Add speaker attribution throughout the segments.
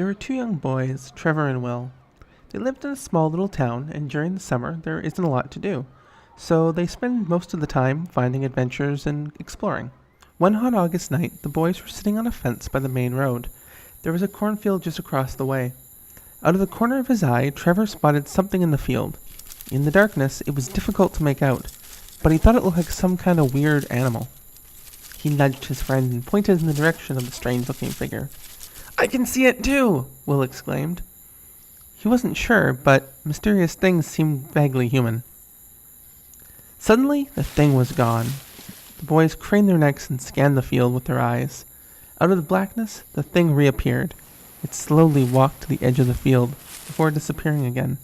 Speaker 1: There were two young boys, Trevor and Will. They lived in a small little town, and during the summer there isn't a lot to do, so they spend most of the time finding adventures and exploring. One hot August night, the boys were sitting on a fence by the main road. There was a cornfield just across the way. Out of the corner of his eye, Trevor spotted something in the field. In the darkness, it was difficult to make out, but he thought it looked like some kind of weird animal. He nudged his friend and pointed in the direction of the strange-looking figure. "I can see it too!" Will exclaimed. He wasn't sure, but mysterious things seemed vaguely human. Suddenly, the thing was gone. The boys craned their necks and scanned the field with their eyes. Out of the blackness, the thing reappeared. It slowly walked to the edge of the field, before disappearing again.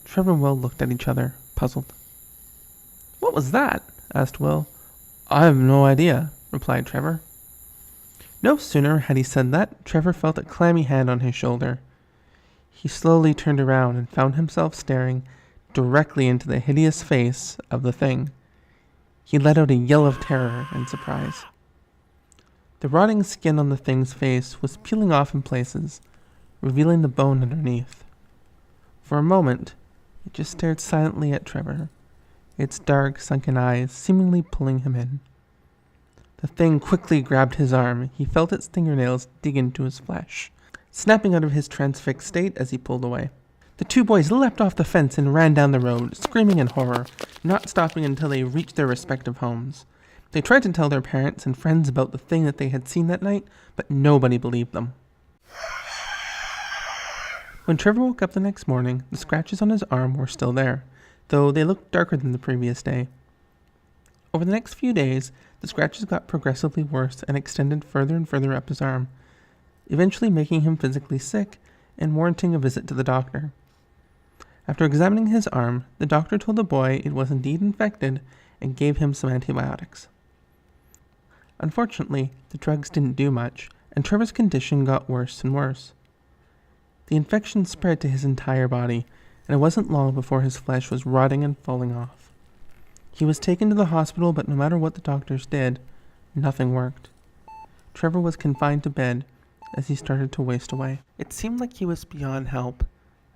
Speaker 1: Trevor and Will looked at each other, puzzled. "What was that?" asked Will. "I have no idea," replied Trevor. No sooner had he said that, Trevor felt a clammy hand on his shoulder. He slowly turned around and found himself staring directly into the hideous face of the thing. He let out a yell of terror and surprise. The rotting skin on the thing's face was peeling off in places, revealing the bone underneath. For a moment, it just stared silently at Trevor, its dark, sunken eyes seemingly pulling him in. The thing quickly grabbed his arm. He felt its fingernails dig into his flesh, snapping out of his transfixed state as he pulled away. The two boys leapt off the fence and ran down the road, screaming in horror, not stopping until they reached their respective homes. They tried to tell their parents and friends about the thing that they had seen that night, but nobody believed them. When Trevor woke up the next morning, the scratches on his arm were still there, though they looked darker than the previous day. Over the next few days, the scratches got progressively worse and extended further and further up his arm, eventually making him physically sick and warranting a visit to the doctor. After examining his arm, the doctor told the boy it was indeed infected and gave him some antibiotics. Unfortunately, the drugs didn't do much, and Trevor's condition got worse and worse. The infection spread to his entire body, and it wasn't long before his flesh was rotting and falling off. He was taken to the hospital, but no matter what the doctors did, nothing worked. Trevor was confined to bed as he started to waste away. It seemed like he was beyond help,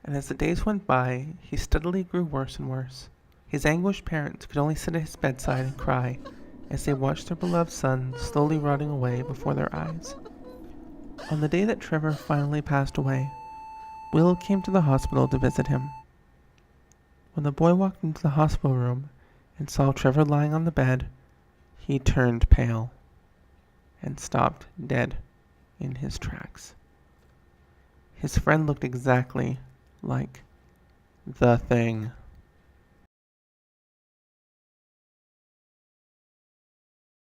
Speaker 1: and as the days went by, he steadily grew worse and worse. His anguished parents could only sit at his bedside and cry as they watched their beloved son slowly rotting away before their eyes. On the day that Trevor finally passed away, Will came to the hospital to visit him. When the boy walked into the hospital room and saw Trevor lying on the bed, he turned pale and stopped dead in his tracks. His friend looked exactly like the thing.